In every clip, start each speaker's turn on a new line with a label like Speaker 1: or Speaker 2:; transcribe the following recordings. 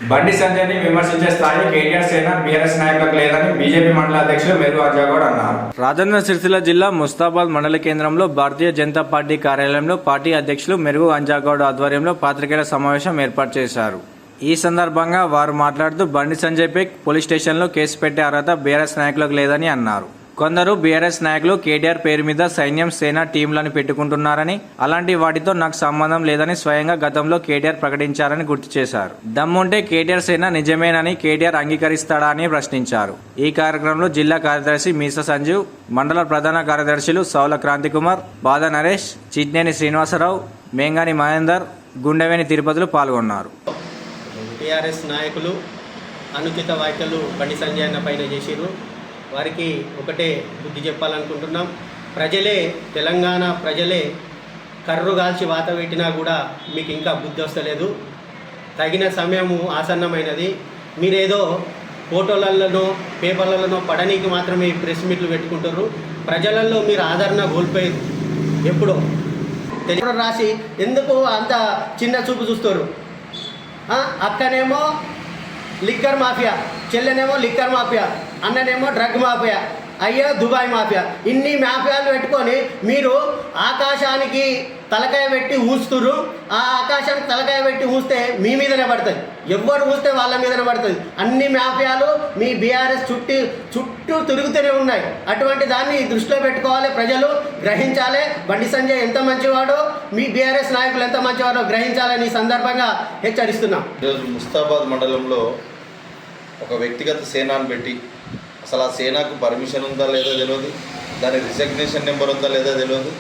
Speaker 1: బండి సంజయ్ని విమర్శించే స్థాయి కేటీఆర్ సేన బీఆర్ఎస్ నాయకులకు లేదని బీజేపీ మండల అధ్యక్షులు మెరుగు అంజాగౌడ్ అన్నారు. రాజన్న సిరిసిల్ల జిల్లా ముస్తాబాద్ మండల కేంద్రంలో భారతీయ జనతా పార్టీ కార్యాలయంలో పార్టీ అధ్యక్షులు మెరుగు అంజాగౌడ్ ఆధ్వర్యంలో పాత్రికేయుల సమావేశం ఏర్పాటు చేశారు. ఈ సందర్భంగా వారు మాట్లాడుతూ బండి సంజయ్పై పోలీస్ స్టేషన్లో కేసు పెట్టే అర్హత బీఆర్ఎస్ నాయకులకు లేదని అన్నారు. కొందరు బీఆర్ఎస్ నాయకులు కేటీఆర్ పేరు మీద సైన్యం సేన టీంలను పెట్టుకుంటున్నారని, అలాంటి వాటితో నాకు సంబంధం లేదని స్వయంగా గతంలో కేటీఆర్ ప్రకటించారని గుర్తు చేశారు. దమ్ముంటే కేటీఆర్ సేన నిజమేనని కేటీఆర్ అంగీకరిస్తాడా అని ప్రశ్నించారు. ఈ కార్యక్రమంలో జిల్లా కార్యదర్శి మీస సంజీవ్, మండల ప్రధాన కార్యదర్శులు సౌల క్రాంతికుమార్, బాద నరేష్, చిట్నేని శ్రీనివాసరావు, మేంగాని మహేందర్, గుండెవేని తిరుపతిలు పాల్గొన్నారు.
Speaker 2: టీఆర్ఎస్ నాయకులు అనుచిత వ్యాఖ్యలు బండి సంజయ్ అన్న పైన చేసిరు. వారికి ఒకటే బుద్ధి చెప్పాలనుకుంటున్నాం. తెలంగాణ ప్రజలే కర్రు కాల్చి వాత పెట్టినా కూడా మీకు ఇంకా బుద్ధి వస్తలేదు. తగిన సమయము ఆసన్నమైనది. మీరేదో ఫోటోలలోనో పేపర్లలోనో పడనీకి మాత్రమే ప్రెస్ మీట్లు పెట్టుకుంటారు. ప్రజలలో మీరు ఆదరణ కోల్పోయారు. ఎప్పుడో తెలుగు రాసి ఎందుకు అంత చిన్న చూపు చూస్తారు? అక్కనేమో లిక్కర్ మాఫియా, చెల్లెనేమో లిక్కర్ మాఫియా, అన్ననేమో డ్రగ్ మాఫియా, అయ్యో దుబాయ్ మాఫియా. ఇన్ని మాఫియాలు పెట్టుకొని మీరు ఆకాశానికి తలకాయ పెట్టి ఊస్తురు. ఆ ఆకాశానికి తలకాయ పెట్టి ఊస్తే మీ మీదనే పడుతుంది. ఎవరు ఊస్తే వాళ్ళ మీదనే పడుతుంది. అన్ని మాఫియాలు మీ బీఆర్ఎస్ చుట్టూ తిరుగుతూనే ఉన్నాయి. అటువంటి దాన్ని దృష్టిలో పెట్టుకోవాలి, ప్రజలు గ్రహించాలి. బండి సంజయ్ ఎంత మంచివాడో, మీ బీఆర్ఎస్ నాయకులు ఎంత మంచివాడో గ్రహించాలని ఈ సందర్భంగా హెచ్చరిస్తున్నాం.
Speaker 3: ఈరోజు ముస్తాబాద్ మండలంలో ఒక వ్యక్తిగత సేనాను పెట్టి, అసలు ఆ సేనాకు పర్మిషన్ ఉందా లేదా తెలియదు, దాని రిజగ్నేషన్ నెంబర్ ఉందా లేదా తెలియదు.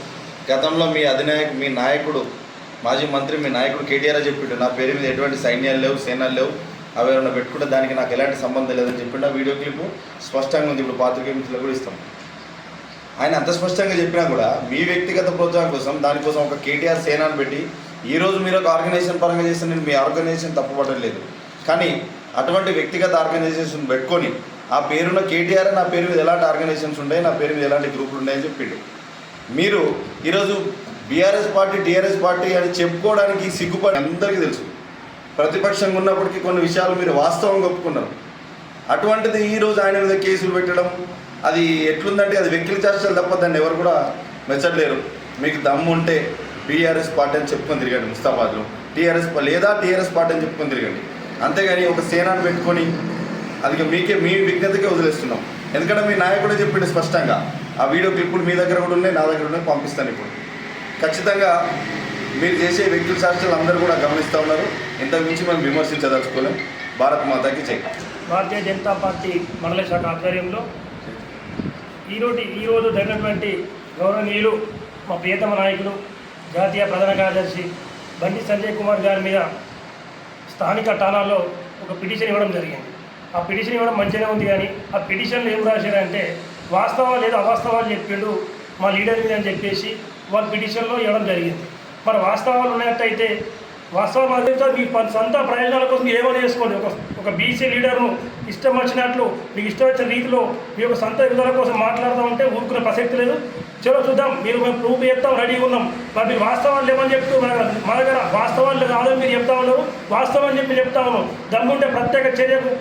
Speaker 3: గతంలో మీ నాయకుడు మాజీ మంత్రి మీ నాయకుడు కేటీఆర్ చెప్పిండు, నా పేరు మీద ఎటువంటి సైన్యాలు లేవు, సేనాలు లేవు, అవి ఏమైనా పెట్టుకుంటే దానికి నాకు ఎలాంటి సంబంధం లేదని చెప్పిండు. ఆ వీడియో క్లిప్ స్పష్టంగా ఉంది. ఇప్పుడు పాత్రికేయ మిత్రులకు కూడా ఇస్తాం. ఆయన అంత స్పష్టంగా చెప్పినా కూడా మీ వ్యక్తిగత ప్రోత్సాహం కోసం దానికోసం ఒక కేటీఆర్ సేనాను పెట్టి ఈరోజు మీరు ఒక ఆర్గనైజేషన్ పరంగా చేస్తే నేను మీ ఆర్గనైజేషన్ తప్పుపడలేదు, కానీ అటువంటి వ్యక్తిగత ఆర్గనైజేషన్ పెట్టుకొని ఆ పేరున్న కేటీఆర్ నా పేరు మీద ఎలాంటి ఆర్గనైజేషన్స్ ఉన్నాయి, నా పేరు మీద ఎలాంటి గ్రూపులు ఉన్నాయని చెప్పిండు. మీరు ఈరోజు బీఆర్ఎస్ పార్టీ టీఆర్ఎస్ పార్టీ అని చెప్పుకోవడానికి సిగ్గుపడి అందరికీ తెలుసు. ప్రతిపక్షంగా ఉన్నప్పటికీ కొన్ని విషయాలు మీరు వాస్తవంగా ఒప్పుకున్నారు. అటువంటిది ఈరోజు ఆయన మీద కేసులు పెట్టడం అది ఎట్లుందంటే అది వెక్కిలి చేష్టాలు తప్ప దాన్ని ఎవరు కూడా మెచ్చట్లేరు. మీకు దమ్ము ఉంటే బీఆర్ఎస్ పార్టీ అని చెప్పుకొని తిరగండి, ముస్తాబాద్లో టీఆర్ఎస్ పార్టీ అని చెప్పుకొని తిరగండి. అంతేగాని ఒక సేనాను పెట్టుకొని అది మీ విజ్ఞతకే వదిలేస్తున్నాం. ఎందుకంటే మీ నాయకుడే చెప్పిండు స్పష్టంగా. ఆ వీడియో క్లిప్పులు మీ దగ్గర కూడా ఉన్నాయి, నా దగ్గర ఉన్నాయి, పంపిస్తాను. ఇప్పుడు ఖచ్చితంగా మీరు చేసే వ్యక్తుల శాస్త్రాలు అందరూ కూడా గమనిస్తూ ఉన్నారు. ఇంతకు మించి మేము విమర్శించదలుచుకోలేం. భారత్ మాతాకి జై.
Speaker 4: భారతీయ జనతా పార్టీ మండల శాఖ ఆధ్వర్యంలో ఈరోజు జరిగినటువంటి గౌరవనీయులు మా ప్రియతమ నాయకులు జాతీయ ప్రధాన కార్యదర్శి బండి సంజయ్ కుమార్ గారి మీద స్థానిక ఠాణాల్లో ఒక పిటిషన్ ఇవ్వడం జరిగింది. ఆ పిటిషన్ ఇవ్వడం మంచిగానే ఉంది, కానీ ఆ పిటిషన్లు ఏం రాశారంటే వాస్తవాలు లేదా అవాస్తవాలు చెప్పిండు మా లీడర్ మీద అని చెప్పేసి వాళ్ళ పిటిషన్లో ఇవ్వడం జరిగింది. మరి వాస్తవాలు ఉన్నట్టయితే వాస్తవాలు అందించాలి. మీ సొంత ప్రయోజనాల కోసం ఏమైనా చేసుకోండి. ఒక బీసీ లీడర్ను ఇష్టం వచ్చినట్లు మీకు ఇష్టం వచ్చిన రీతిలో మీ యొక్క సొంత విధాల కోసం మాట్లాడుతూ ఉంటే ఊరుకునే ప్రసక్తి లేదు. చలో చూద్దాం, మేము ప్రూఫ్ చెప్తాం, రెడీగా ఉన్నాం. మరి మీరు వాస్తవాలు లేవని చెప్తూ మన దగ్గర వాస్తవాలు కాదని మీరు చెప్తా ఉన్నారు. వాస్తవం అని చెప్పి చెప్తా ఉన్నాం. దమ్ముంటే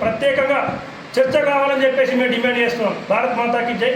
Speaker 4: ప్రత్యేకంగా చర్చ కావాలని చెప్పేసి మేము డిమాండ్ చేస్తున్నాం. భారత్ మాతాకి జై.